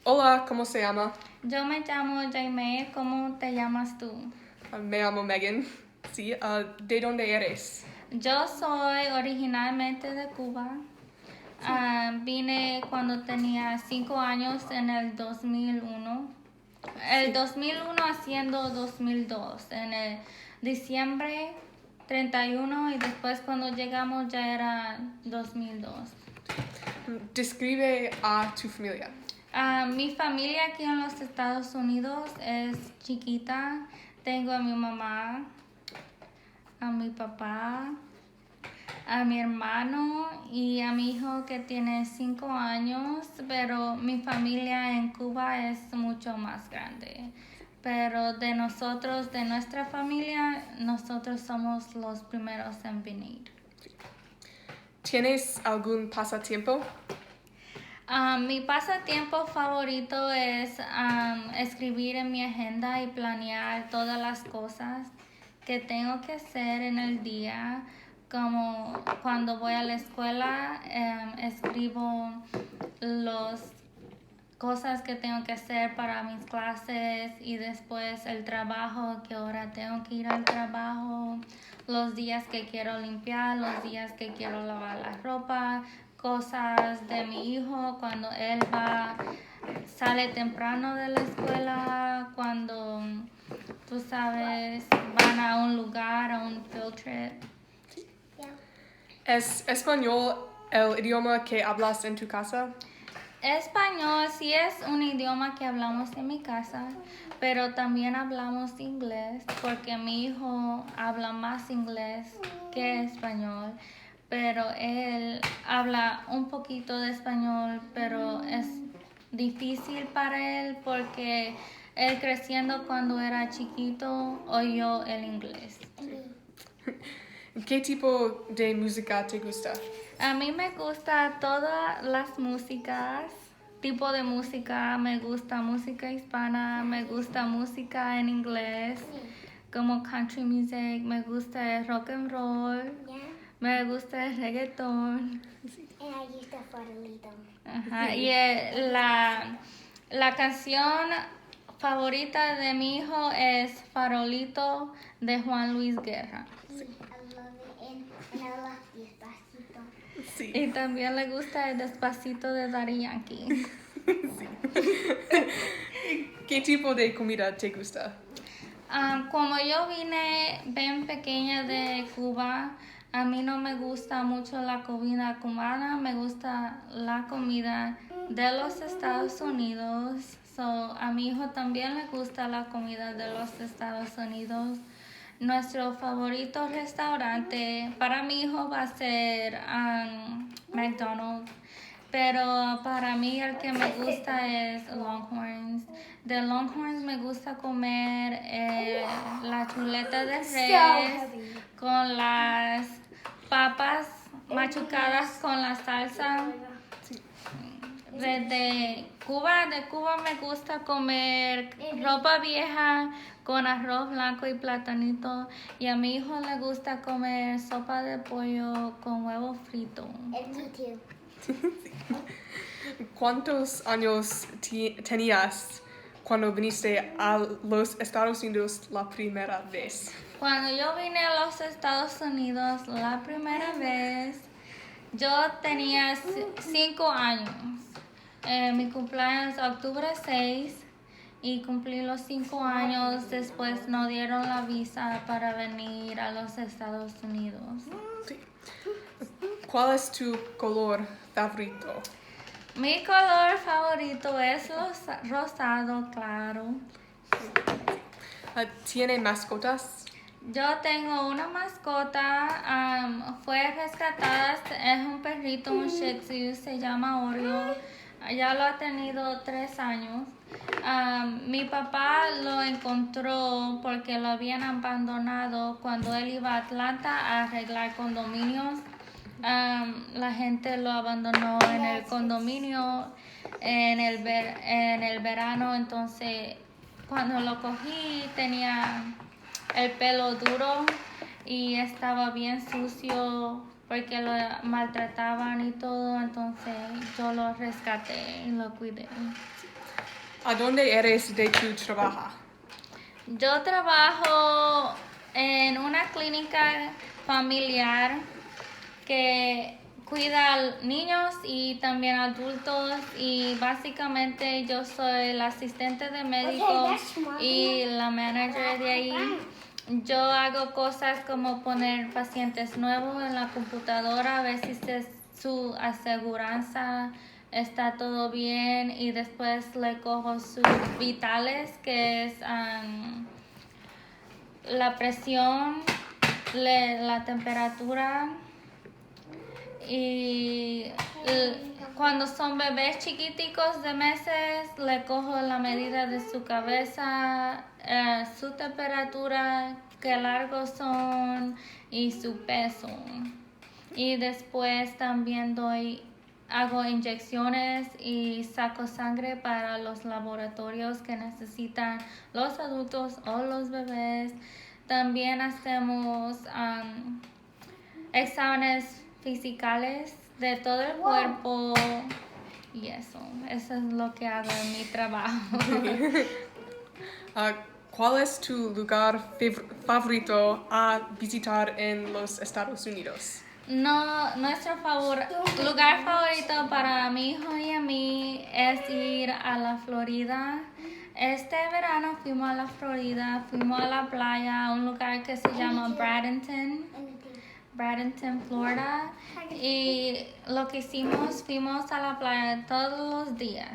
Hola, ¿cómo se llama? Yo me llamo Jaime, ¿cómo te llamas tú? Me llamo Megan. Sí, ¿de dónde eres? Yo soy originalmente de Cuba. Vine cuando tenía 5 años en el 2001. El 2001 haciendo 2002. En el diciembre 31 y después cuando llegamos ya era 2002. Describe a tu familia. Mi familia aquí en los Estados Unidos es chiquita. Tengo a mi mamá, a mi papá, a mi hermano y a mi hijo que tiene 5 años, pero mi familia en Cuba es mucho más grande. Pero de nosotros, de nuestra familia, nosotros somos los primeros en venir. ¿Tienes algún pasatiempo? Mi pasatiempo favorito es escribir en mi agenda y planear todas las cosas que tengo que hacer en el día. Como cuando voy a la escuela, escribo las cosas que tengo que hacer para mis clases y después el trabajo, qué hora tengo que ir al trabajo, los días que quiero limpiar, los días que quiero lavar la ropa, cosas de mi hijo cuando él sale temprano de la escuela, cuando tú sabes van a un lugar, a un field trip. ¿Es español el idioma que hablas en tu casa? Español sí es un idioma que hablamos en mi casa, pero también hablamos inglés porque mi hijo habla más inglés que español, pero él habla un poquito de español, pero es difícil para él porque él creciendo cuando era chiquito oyó el inglés. ¿Qué tipo de música te gusta? A mí me gusta todas las músicas, tipo de música, me gusta música hispana, me gusta música en inglés, como country music, me gusta el rock and roll, me gusta el reggaetón. Ahí está Farolito. Ajá, y la canción favorita de mi hijo es Farolito de Juan Luis Guerra. I love it. And I love Despacito. Sí. Y también le gusta el Despacito de Daddy Yankee. ¿Qué tipo de comida te gusta? Como yo vine bien pequeña de Cuba, a mí no me gusta mucho la comida cubana, me gusta la comida de los Estados Unidos. A mi hijo también le gusta la comida de los Estados Unidos. Nuestro favorito restaurante para mi hijo va a ser McDonald's. Pero para mí el que me gusta es Longhorns. De Longhorns me gusta comer la chuleta de res con las papas machucadas con la salsa. De Cuba me gusta comer ropa vieja con arroz blanco y platanito. Y a mi hijo le gusta comer sopa de pollo con huevo frito. And me too. ¿Cuántos años tenías cuando viniste a los Estados Unidos la primera vez? Cuando yo vine a los Estados Unidos la primera vez, yo tenía 5 años. Mi cumpleaños octubre 6 y cumplí los 5 años. Después nos dieron la visa para venir a los Estados Unidos. Sí. ¿Cuál es tu color favorito? Mi color favorito es rosado claro. ¿Tiene mascotas? Yo tengo una mascota, fue rescatada, es un perrito, un Shih Tzu, se llama Oreo, ya lo ha tenido 3 años. Mi papá lo encontró porque lo habían abandonado cuando él iba a Atlanta a arreglar condominios. La gente lo abandonó en el condominio en el verano, entonces cuando lo cogí tenía el pelo duro y estaba bien sucio porque lo maltrataban y todo, entonces yo lo rescaté y lo cuidé. ¿A dónde eres de tu trabajo? Yo trabajo en una clínica familiar que cuida a niños y también adultos y básicamente yo soy la asistente de médico y la manager de ahí. Yo hago cosas como poner pacientes nuevos en la computadora, a ver si su aseguranza está todo bien y después le cojo sus vitales, que es la presión, la temperatura y cuando son bebés chiquiticos de meses le cojo la medida de su cabeza, su temperatura, qué largos son y su peso. Y después también hago inyecciones y saco sangre para los laboratorios que necesitan los adultos o los bebés. También hacemos exámenes fiscales de todo el cuerpo y eso es lo que hago en mi trabajo. ¿Cuál es tu lugar favorito a visitar en los Estados Unidos? No, nuestro lugar favorito para mi hijo y a mí es ir a la Florida. Este verano fuimos a la Florida, fuimos a la playa, a un lugar que se llama Bradenton, Florida. Y lo que hicimos, fuimos a la playa todos los días,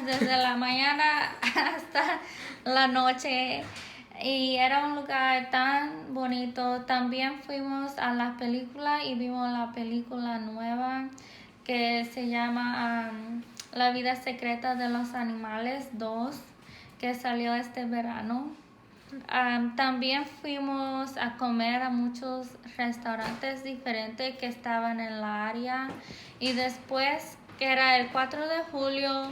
desde la mañana hasta la noche. Y era un lugar tan bonito. También fuimos a la película y vimos la película nueva que se llama La vida secreta de los animales 2, que salió este verano. También fuimos a comer a muchos restaurantes diferentes que estaban en la área. Y después, que era el 4 de julio,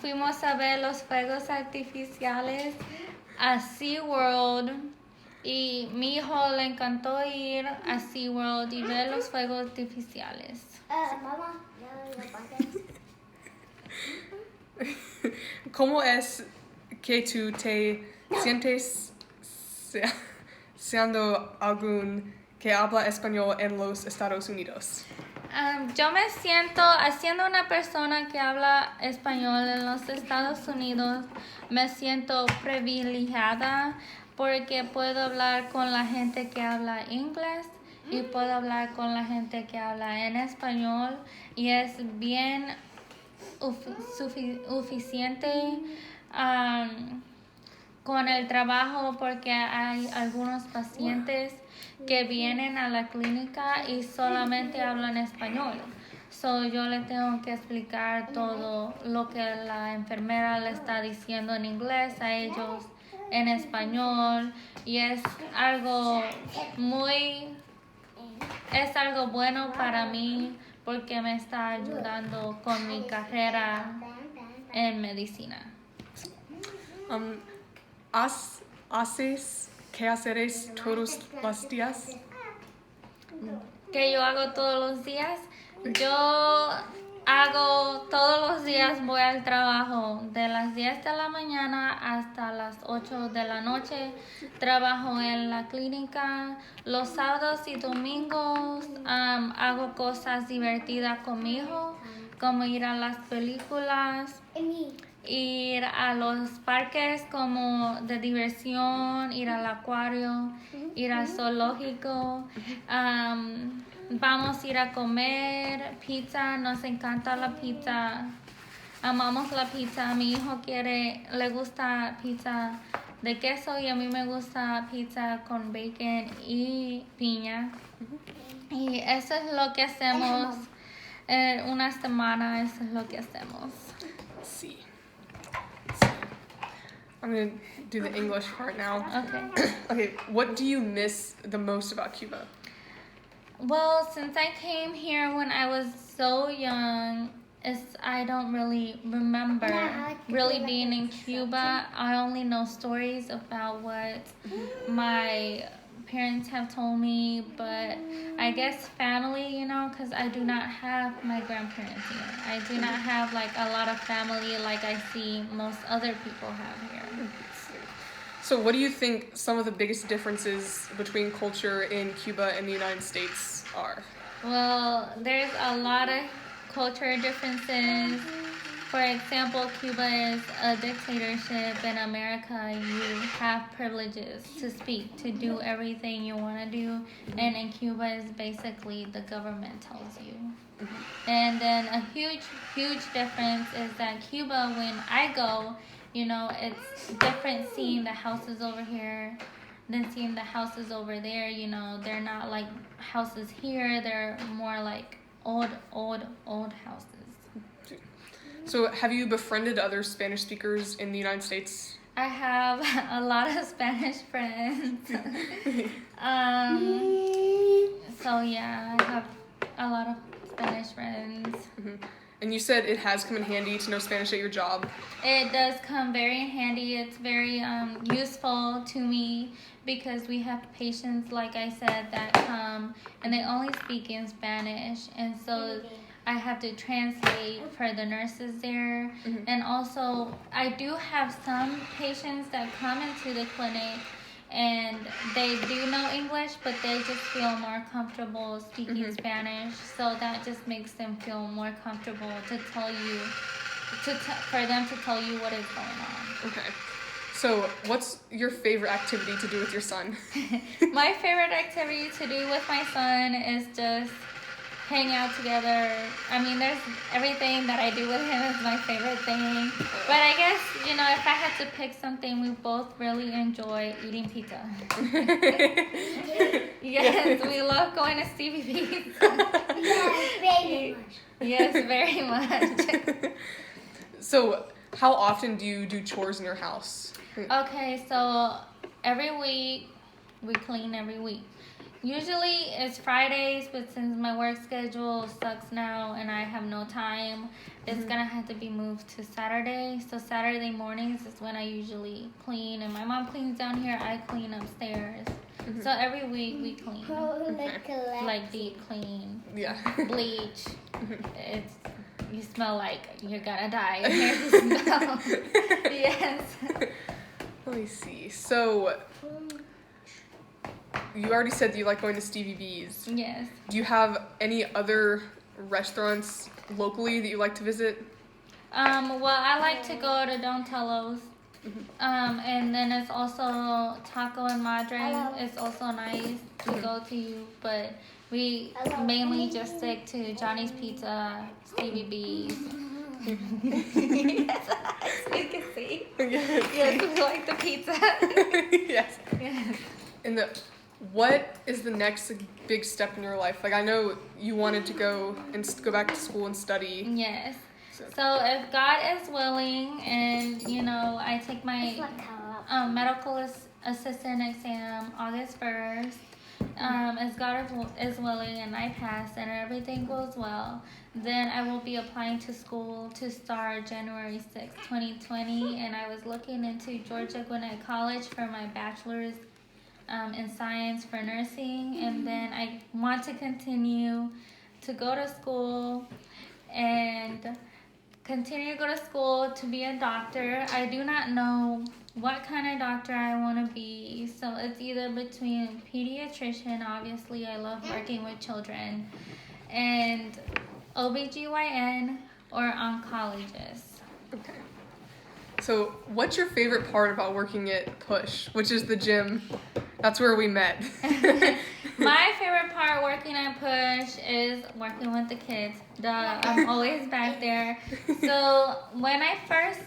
fuimos a ver los fuegos artificiales a SeaWorld y mi hijo le encantó ir a SeaWorld y ver los fuegos artificiales. Mamá, ¿Cómo es que tú te sientes siendo alguien que habla español en los Estados Unidos? Yo me siento, siendo una persona que habla español en los Estados Unidos, me siento privilegiada porque puedo hablar con la gente que habla inglés y puedo hablar con la gente que habla en español y es bien suficiente con el trabajo porque hay algunos pacientes que vienen a la clínica y solamente hablan español. So yo le tengo que explicar todo lo que la enfermera le está diciendo en inglés a ellos en español y es algo bueno para mí porque me está ayudando con mi carrera en medicina. ¿Haces quehaceres todos los días? Que yo hago todos los días. Yo hago todos los días, voy al trabajo de las 10 de la mañana hasta las 8 de la noche. Trabajo en la clínica. Los sábados y domingos hago cosas divertidas con mi hijo, como ir a las películas, ir a los parques como de diversión, ir al acuario, ir al zoológico. Vamos a ir a comer pizza, nos encanta la pizza, amamos la pizza. A mi hijo le gusta pizza de queso y a mí me gusta pizza con bacon y piña. Y eso es lo que hacemos una semana, eso es lo que hacemos. Sí. I'm going to do the English part now. Okay. Okay, what do you miss the most about Cuba? Well, since I came here when I was so young, I don't really remember really being in Cuba. I only know stories about what my parents have told me, but I guess family, you know, because I do not have my grandparents here. I do not have like a lot of family like I see most other people have here. So what do you think some of the biggest differences between culture in Cuba and the United States are? Well, there's a lot of culture differences. For example, Cuba is a dictatorship. In America, you have privileges to speak, to do everything you want to do. And in Cuba, is basically the government tells you. And then a huge, huge difference is that Cuba, when I go, you know, it's different seeing the houses over here than seeing the houses over there. You know, they're not like houses here. They're more like old houses. So have you befriended other Spanish speakers in the United States? I have a lot of Spanish friends. So yeah, I have a lot of Spanish friends. And you said it has come in handy to know Spanish at your job. It does come very in handy. It's very useful to me because we have patients, like I said, that come and they only speak in Spanish. And so I have to translate for the nurses there. And also, I do have some patients that come into the clinic and they do know English, but they just feel more comfortable speaking Spanish. So that just makes them feel more comfortable to tell you, for them to tell you what is going on. Okay. So what's your favorite activity to do with your son? My favorite activity to do with my son is just hang out together. I mean, there's everything that I do with him is my favorite thing. But I guess, you know, if I had to pick something, we both really enjoy eating pizza. Yes, we love going to Stevie B's. Yes, very much. So how often do you do chores in your house? Okay, so every week, we clean every week. Usually it's Fridays, but since my work schedule sucks now and I have no time, it's gonna have to be moved to Saturday. So Saturday mornings is when I usually clean, and my mom cleans down here, I clean upstairs. So every week we clean. Like deep clean. Yeah. Bleach. It's, you smell like you're gonna die. Your hair smells. Yes. Let me see. So you already said that you like going to Stevie B's. Yes. Do you have any other restaurants locally that you like to visit? Well, I like to go to Don Tello's. And then it's also Taco and Madre. It's also nice to go to, but we mainly just stick to Johnny's Pizza, Stevie B's. Yes, you can see. Yes, we like the pizza. Yes. Yes. And what is the next big step in your life? Like, I know you wanted to go back to school and study. Yes. So if God is willing, and you know, I take my medical assistant exam August 1st, as God is willing and I pass and everything goes well, then I will be applying to school to start January 6th, 2020. And I was looking into Georgia Gwinnett College for my bachelor's in science for nursing. And then I want to continue to go to school and continue to go to school to be a doctor. I do not know what kind of doctor I want to be. So it's either between pediatrician, obviously I love working with children, and OBGYN or oncologist. Okay. So what's your favorite part about working at Push, which is the gym? That's where we met. My favorite part working at Push is working with the kids. I'm always back there. So when I first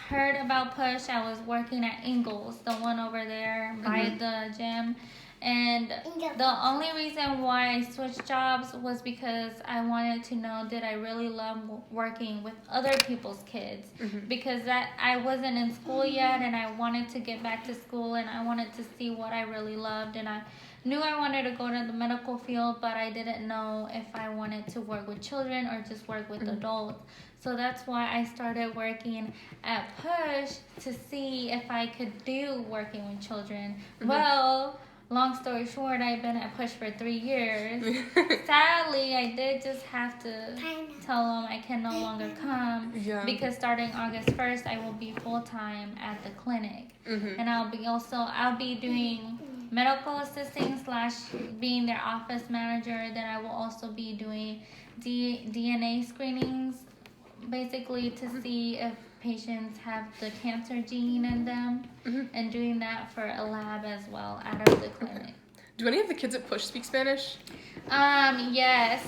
heard about Push, I was working at Ingles, the one over there by the gym. And the only reason why I switched jobs was because I wanted to know, did I really love working with other people's kids? Because I wasn't in school yet, and I wanted to get back to school, and I wanted to see what I really loved. And I knew I wanted to go to the medical field, but I didn't know if I wanted to work with children or just work with adults. So that's why I started working at Push to see if I could do working with children. Well, long story short, I've been at Push for 3 years. Sadly, I did just have to tell them I can no longer come because starting August 1st, I will be full-time at the clinic. And I'll be doing medical assisting / being their office manager. Then I will also be doing DNA screenings, basically to see if patients have the cancer gene in them, and doing that for a lab as well out of the clinic. Do any of the kids at Push speak Spanish? Yes.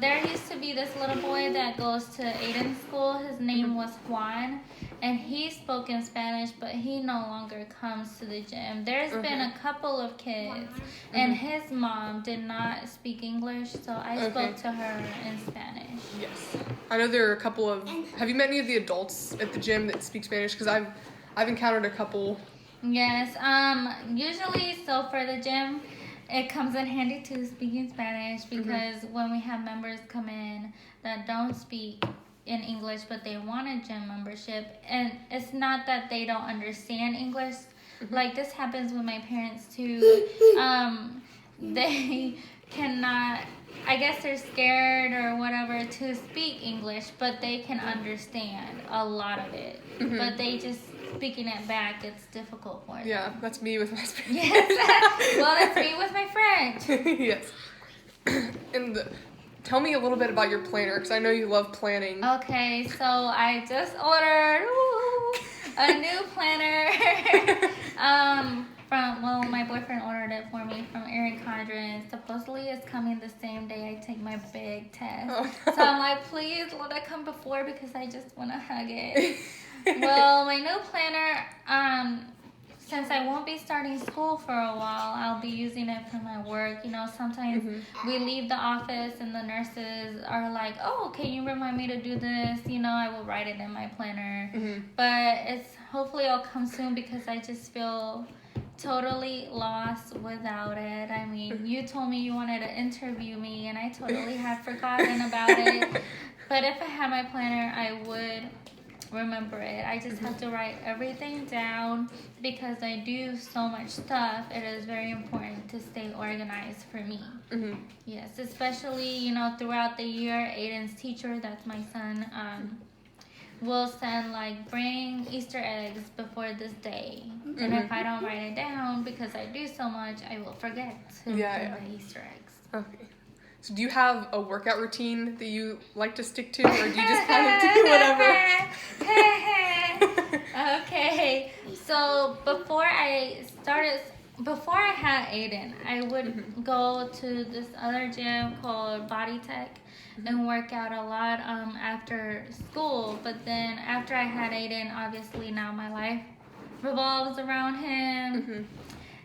There used to be this little boy that goes to Aiden's school. His name was Juan, and he spoke in Spanish, but he no longer comes to the gym. There's been a couple of kids, and his mom did not speak English, so I spoke to her in Spanish. Yes. I know there are a couple of... Have you met any of the adults at the gym that speak Spanish? Because I've encountered a couple. Yes. Usually, so for the gym, it comes in handy too, speaking Spanish, because when we have members come in that don't speak in English, but they want a gym membership, and it's not that they don't understand English. Like, this happens with my parents too. They cannot, I guess they're scared or whatever to speak English, but they can understand a lot of it. But they just, speaking it back, it's difficult for them. Yeah, that's me with my Spanish. Yes. Well, that's me with my French. Yes. And tell me a little bit about your planner, because I know you love planning. Okay, so I just ordered a new planner. My boyfriend ordered it for me from Erin Condren. Supposedly it's coming the same day I take my big test. Oh, no. So I'm like, please let it come before, because I just want to hug it. Well, my new planner, since I won't be starting school for a while, I'll be using it for my work. You know, sometimes we leave the office and the nurses are like, oh, can you remind me to do this? You know, I will write it in my planner. But hopefully it'll come soon, because I just feel totally lost without it. I mean, you told me you wanted to interview me, and I totally had forgotten about it. But if I had my planner, I would remember it. I just have to write everything down, because I do so much stuff. It is very important to stay organized for me. Yes, especially, you know, throughout the year, Aiden's teacher, that's my son, will send, like, bring Easter eggs before this day. And if I don't write it down, because I do so much, I will forget to bring the Easter eggs. Okay. So do you have a workout routine that you like to stick to, or do you just kind of do whatever? Okay. So before I had Aiden, I would go to this other gym called Body Tech and work out a lot after school. But then after I had Aiden, obviously now my life revolves around him.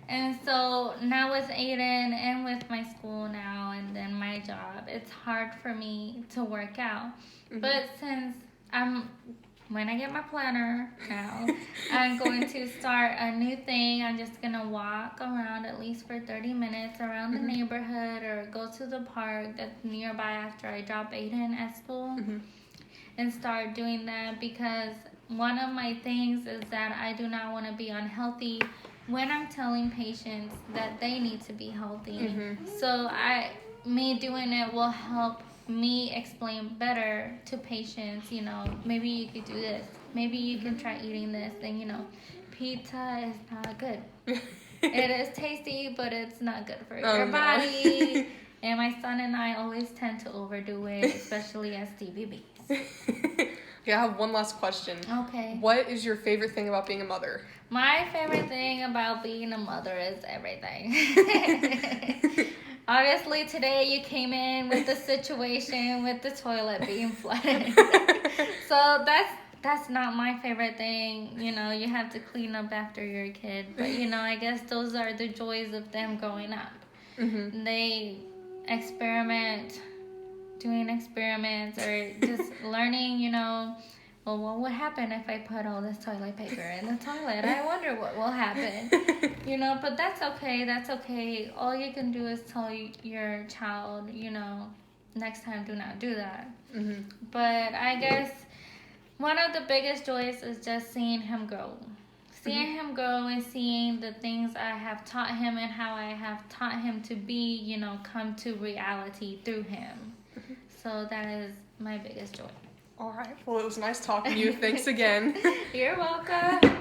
And so now with Aiden and with my school now and then my job, it's hard for me to work out. But since when I get my planner now, I'm going to start a new thing. I'm just going to walk around at least for 30 minutes around the neighborhood, or go to the park that's nearby after I drop Aiden at school, and start doing that, because one of my things is that I do not want to be unhealthy when I'm telling patients that they need to be healthy. So me doing it will help me explain better to patients, you know, maybe you could do this, maybe you can try eating this, and you know, pizza is not good. It is tasty, but it's not good for your body. And my son and I always tend to overdo it, especially as DBBs. Okay, I have one last question. Okay. What is your favorite thing about being a mother? My favorite thing about being a mother is everything. Obviously, today you came in with the situation with the toilet being flooded. So that's not my favorite thing. You know, you have to clean up after your kid. But, you know, I guess those are the joys of them growing up. They experiment, doing experiments, or just learning, you know, well, what would happen if I put all this toilet paper in the toilet? I wonder what will happen. You know, but that's okay. That's okay. All you can do is tell your child, you know, next time do not do that. But I guess one of the biggest joys is just seeing him grow. seeing him grow and seeing the things I have taught him and how I have taught him to be, you know, come to reality through him. So that is my biggest joy. All right. Well, it was nice talking to you. Thanks again. You're welcome.